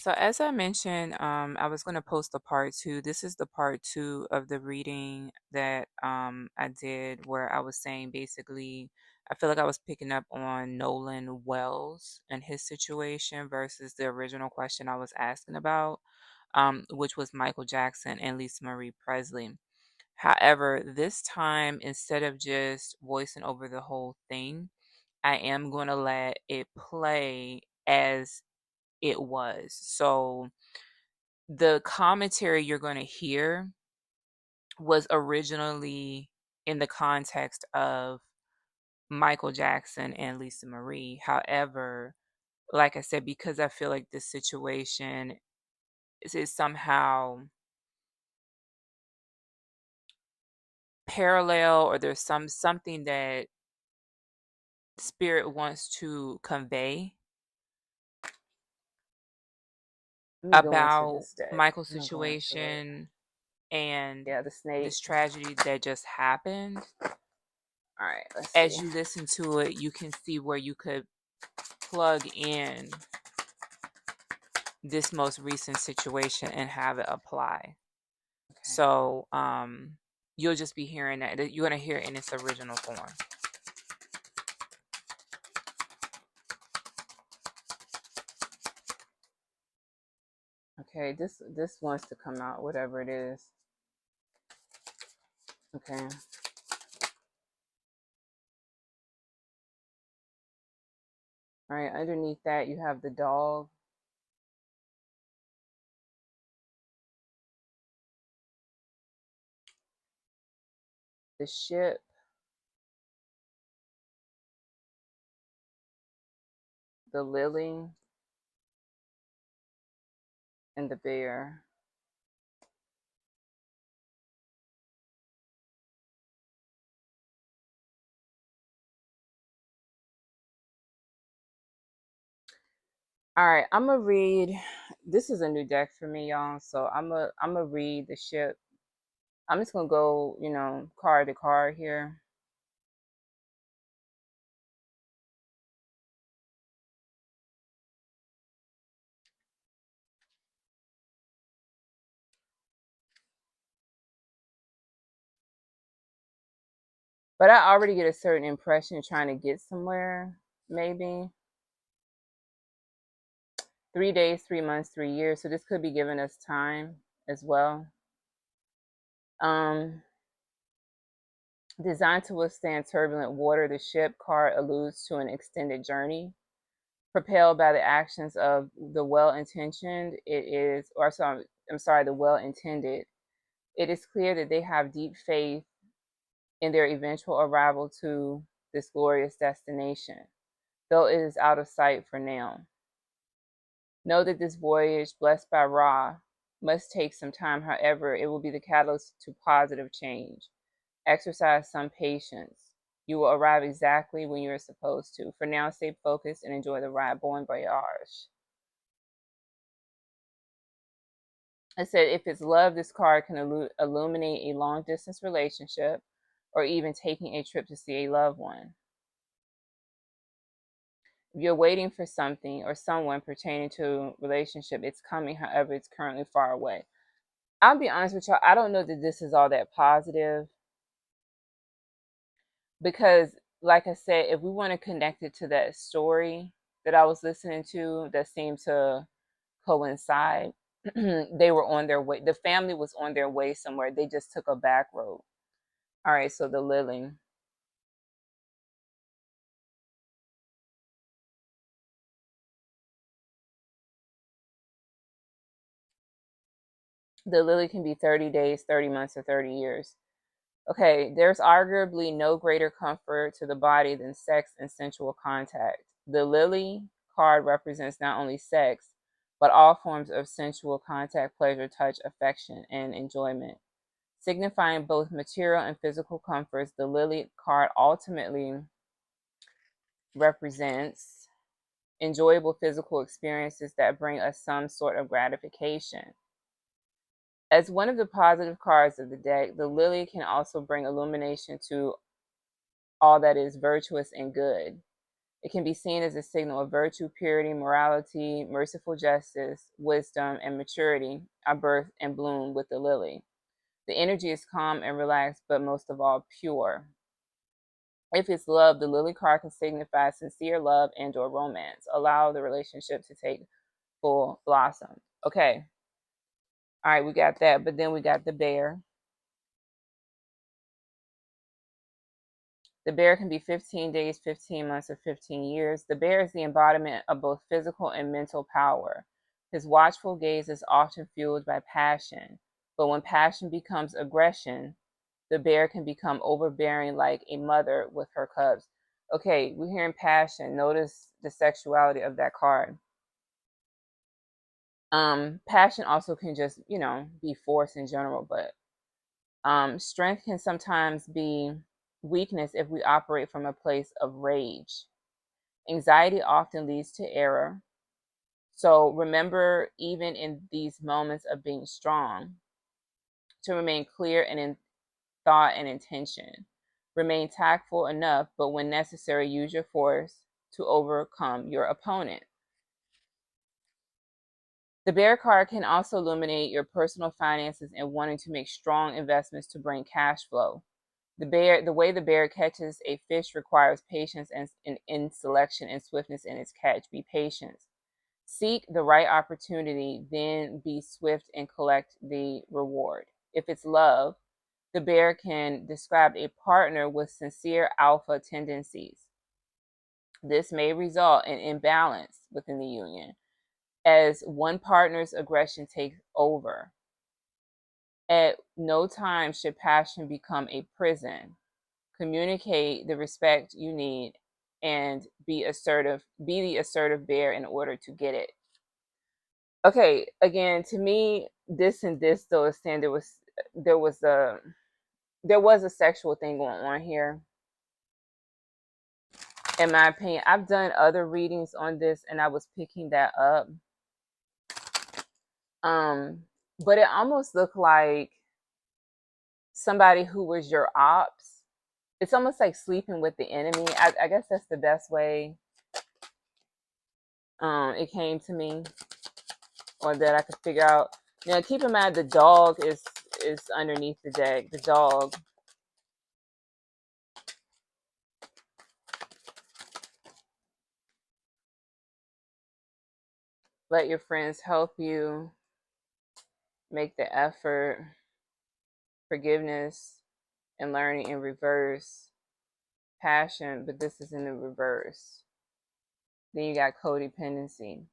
So as I mentioned, I was going to post a part two. This is the part two of the reading that I did, where I was saying basically, I feel like I was picking up on Nolan Wells and his situation versus the original question I was asking about, which was Michael Jackson and Lisa Marie Presley. However, this time, instead of just voicing over the whole thing, I am going to let it play as it was. So the commentary you're going to hear was originally in the context of Michael Jackson and Lisa Marie. However, like I said, because I feel like this situation is somehow parallel, or there's something that spirit wants to convey Let me go into about this deck. Michael's I'm gonna go into it. situation and Yeah, the snake. this tragedy that just happened. All right, let's see. As you listen to it, you can see where you could plug in this most recent situation and have it apply. Okay. So you'll just be hearing that. You're going to hear it in its original form. Okay, this wants to come out, whatever it is. Okay. All right, underneath that you have the dog, the ship, the lily, and the bear. All right, I'm gonna read. This is a new deck for me, y'all. So I'm gonna read the ship. I'm just gonna go, card to card here. But I already get a certain impression trying to get somewhere, maybe. 3 days, 3 months, 3 years. So this could be giving us time as well. Um, Designed to withstand turbulent water, the ship card alludes to an extended journey. Propelled by the actions of the well-intentioned, it is, or sorry, I'm sorry, the well-intended. It is clear that they have deep faith in their eventual arrival to this glorious destination, though it is out of sight for now. Know that this voyage, blessed by Ra, must take some time. However, it will be the catalyst to positive change. Exercise some patience. You will arrive exactly when you are supposed to. For now, stay focused and enjoy the ride. Bon voyage. I said, if it's love, this card can illuminate a long distance relationship or even taking a trip to see a loved one. If you're waiting for something or someone pertaining to a relationship, it's coming. However, it's currently far away. I'll be honest with y'all, I don't know that this is all that positive because, like I said, if we want to connect it to that story that I was listening to that seemed to coincide, they were on their way. The family was on their way somewhere. They just took a back road. All right, so the lily. The lily can be 30 days, 30 months, or 30 years. Okay, there's arguably no greater comfort to the body than sex and sensual contact. The lily card represents not only sex, but all forms of sensual contact, pleasure, touch, affection, and enjoyment. Signifying both material and physical comforts, the lily card ultimately represents enjoyable physical experiences that bring us some sort of gratification. As one of the positive cards of the deck, the lily can also bring illumination to all that is virtuous and good. It can be seen as a signal of virtue, purity, morality, merciful justice, wisdom, and maturity are birth and bloom with the lily. The energy is calm and relaxed, but most of all, pure. If it's love, the lily card can signify sincere love and or romance. Allow the relationship to take full blossom. Okay. All right, we got that. But then we got the bear. The bear can be 15 days, 15 months, or 15 years. The bear is the embodiment of both physical and mental power. His watchful gaze is often fueled by passion. But when passion becomes aggression, the bear can become overbearing like a mother with her cubs. Okay, we're hearing passion. Notice the sexuality of that card. Passion also can just, be force in general, but strength can sometimes be weakness if we operate from a place of rage. Anxiety often leads to error. So remember, even in these moments of being strong, to remain clear and in thought and intention. Remain tactful enough, but when necessary, use your force to overcome your opponent. The bear card can also illuminate your personal finances and wanting to make strong investments to bring cash flow. The way the bear catches a fish requires patience and in selection and swiftness in its catch. Be patient. Seek the right opportunity, then be swift and collect the reward. If it's love, the bear can describe a partner with sincere alpha tendencies. This may result in imbalance within the union as one partner's aggression takes over. At no time should passion become a prison. Communicate the respect you need and be assertive. Be the assertive bear in order to get it. Okay, again, to me, this and this though is saying there was a there was a sexual thing going on here. In my opinion, I've done other readings on this and I was picking that up. Um, but it almost looked like somebody who was your ops. It's almost like sleeping with the enemy. I guess that's the best way it came to me, or that I could figure out. Now keep in mind the dog is underneath the deck. The dog. Let your friends help you. Make the effort. Forgiveness and learning in reverse. Passion, but this is in the reverse. Then you got codependency.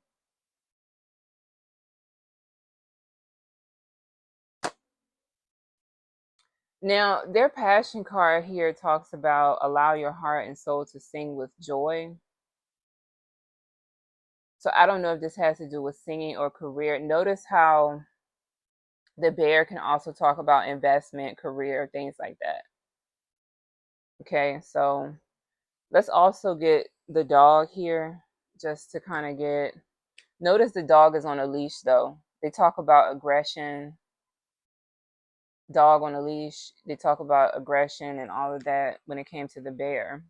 Now, their passion card here talks about allow your heart and soul to sing with joy. So I don't know if this has to do with singing or career. Notice how the bear can also talk about investment, career, things like that. Okay, so let's also get the dog here just to kind of get. Notice the dog is on a leash though. They talk about aggression, dog on a leash. They talk about aggression and all of that when it came to the bear.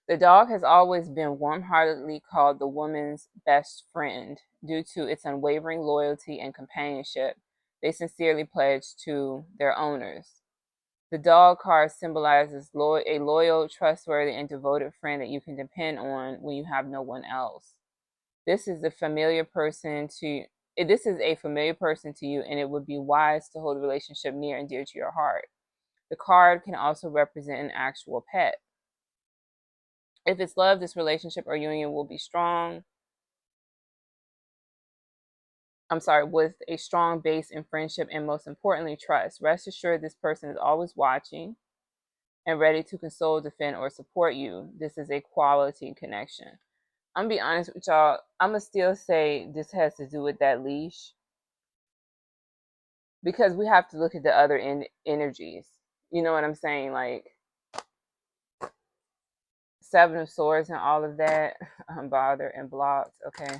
The dog has always been warm-heartedly called the woman's best friend due to its unwavering loyalty and companionship they sincerely pledge to their owners. The dog card symbolizes a loyal, trustworthy, and devoted friend that you can depend on when you have no one else. This is a familiar person to this is a familiar person to you, and it would be wise to hold the relationship near and dear to your heart. The card can also represent an actual pet. If it's love, this relationship or union will be strong. With a strong base in friendship and most importantly, trust. Rest assured, this person is always watching and ready to console, defend, or support you. This is a quality connection. I'm gonna be honest with y'all. I'm gonna still say this has to do with that leash because we have to look at the other energies. You know what I'm saying? Like, Seven of Swords and all of that. Unbothered and blocked. Okay.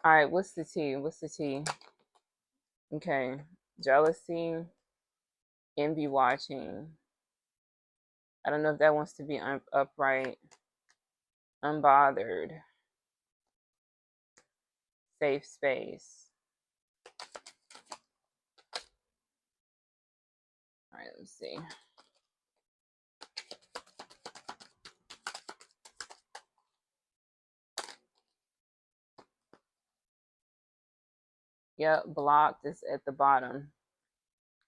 All right. What's the T? What's the T? Okay. Jealousy. Envy watching. I don't know if that wants to be upright. Unbothered. Safe space. All right. Let's see. Yep. Blocked is at the bottom.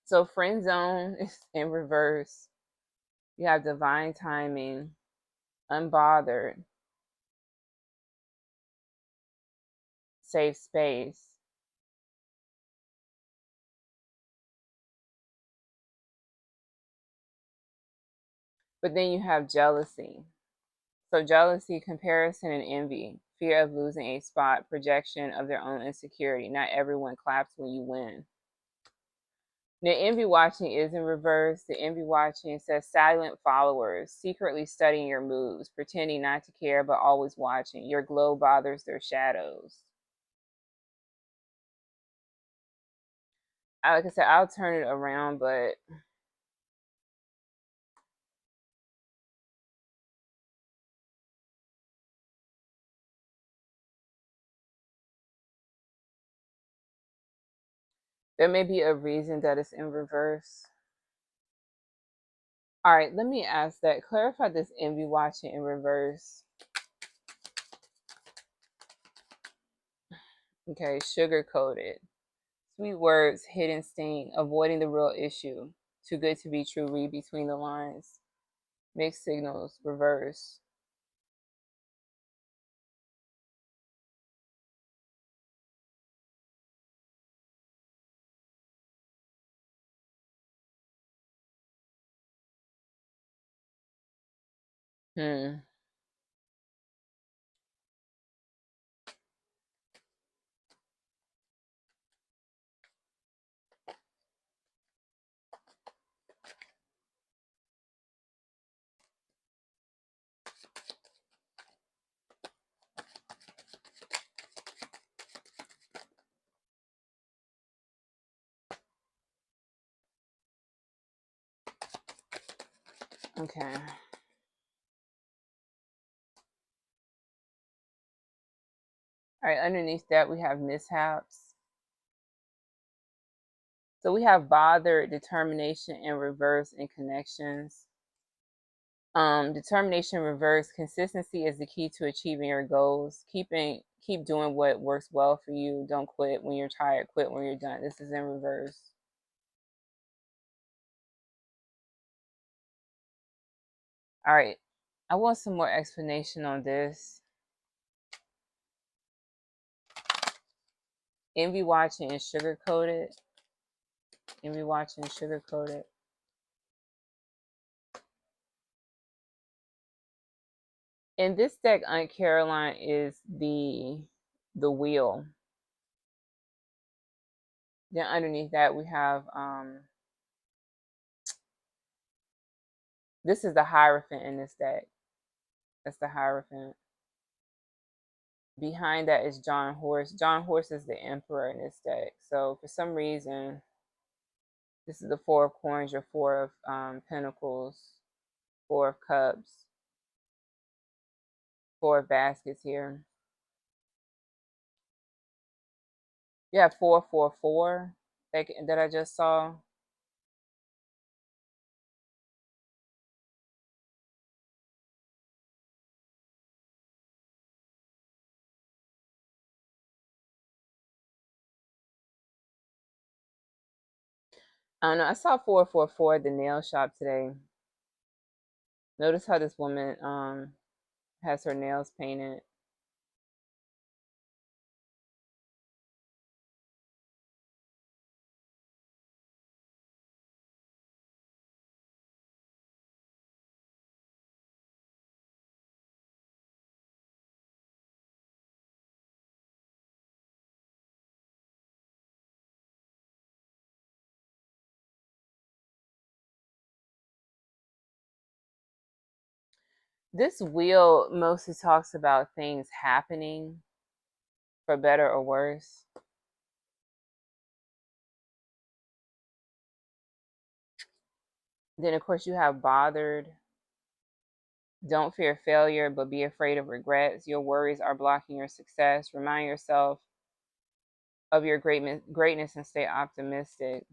So friend zone is in reverse. You have divine timing, unbothered, safe space. But then you have jealousy. So jealousy, comparison, and envy, fear of losing a spot, projection of their own insecurity. Not everyone claps when you win. The envy watching is in reverse. The envy watching says silent followers, secretly studying your moves, pretending not to care, but always watching. Your glow bothers their shadows. Like I said, I'll turn it around, but there may be a reason that it's in reverse. All right, let me ask that. Clarify this envy watching in reverse. Okay, sugar coated. Sweet words, hidden sting, avoiding the real issue. Too good to be true, read between the lines. Mixed signals, reverse. Hmm. Okay. All right, underneath that we have mishaps. So we have bothered, determination, and reverse in connections. Determination reverse. Consistency is the key to achieving your goals. Keep doing what works well for you. Don't quit when you're tired. Quit when you're done. This is in reverse. All right. I want some more explanation on this. Envy watching and sugar coated. Envy watching and sugar coated. In this deck, Aunt Caroline is the wheel. Then underneath that we have this is the Hierophant in this deck. That's the Hierophant. Behind that is John Horse. John Horse is the Emperor in this deck. So for some reason, this is the Four of Coins, your Four of Pentacles, Four of Cups, Four of Baskets here. You have 444 that I just saw. I don't know. I saw 444 at the nail shop today. Notice how this woman has her nails painted. This wheel mostly talks about things happening for better or worse. Then, of course, you have bothered. Don't fear failure, but be afraid of regrets. Your worries are blocking your success. Remind yourself of your greatness and stay optimistic.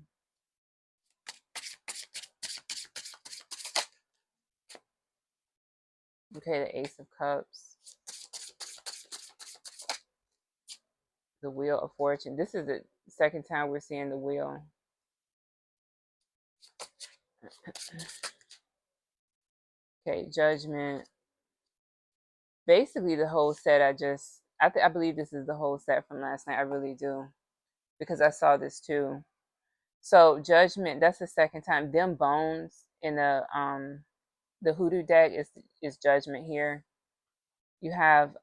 Okay, the Ace of Cups, the Wheel of Fortune. This is the second time we're seeing the wheel. Okay, Judgment. Basically, the whole set. I believe this is the whole set from last night. I really do, because I saw this too. So Judgment. That's the second time. Them bones in the Hoodoo deck is Judgment here. You have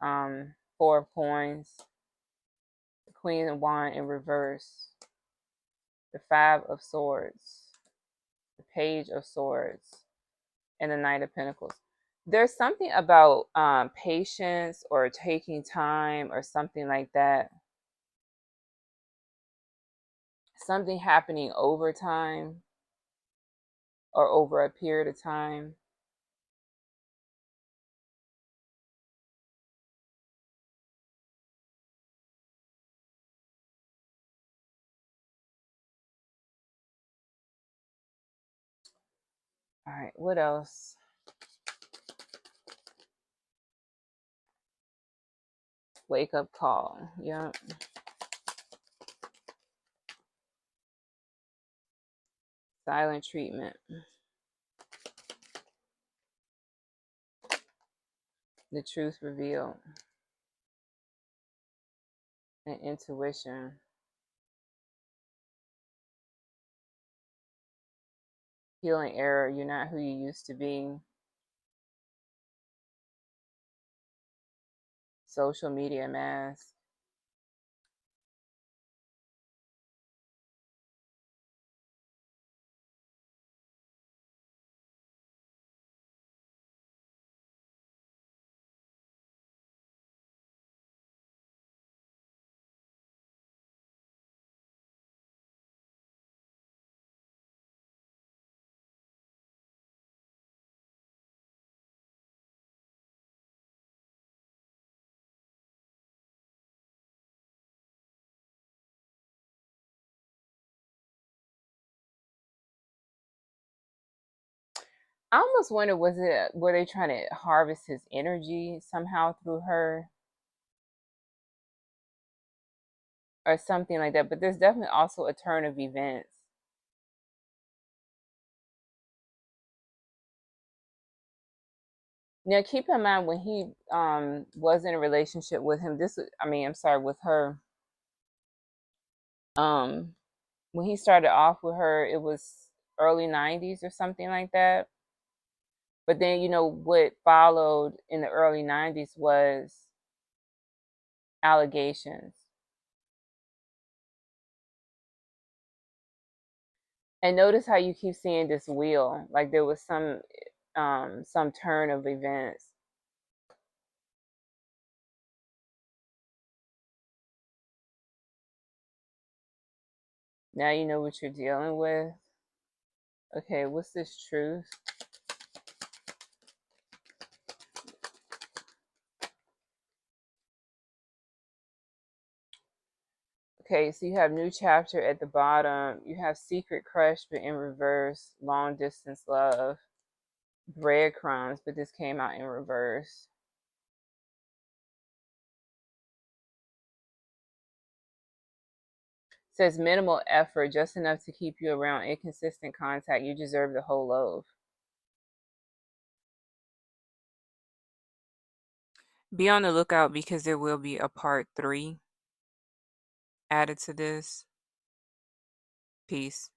Four of Coins, the Queen of Wand in reverse, the Five of Swords, the Page of Swords, and the Knight of Pentacles. There's something about patience or taking time or something like that. Something happening over time or over a period of time. All right, what else? Wake up call. Yeah. Silent treatment. The truth revealed. And intuition. Healing error. You're not who you used to be. Social media mask. I almost wonder, were they trying to harvest his energy somehow through her or something like that? But there's definitely also a turn of events. Now keep in mind when he was in a relationship with him, I'm sorry, with her, um when he started off with her, it was early 90s or something like that. But then what followed in the early 90s was allegations. And notice how you keep seeing this wheel, like there was some turn of events. Now you know what you're dealing with. Okay, what's this truth? Okay, so you have new chapter at the bottom. You have secret crush, but in reverse. Long distance love. Breadcrumbs, but this came out in reverse. Says minimal effort, just enough to keep you around. Inconsistent contact. You deserve the whole loaf. Be on the lookout because there will be a part 3 added to this. Peace.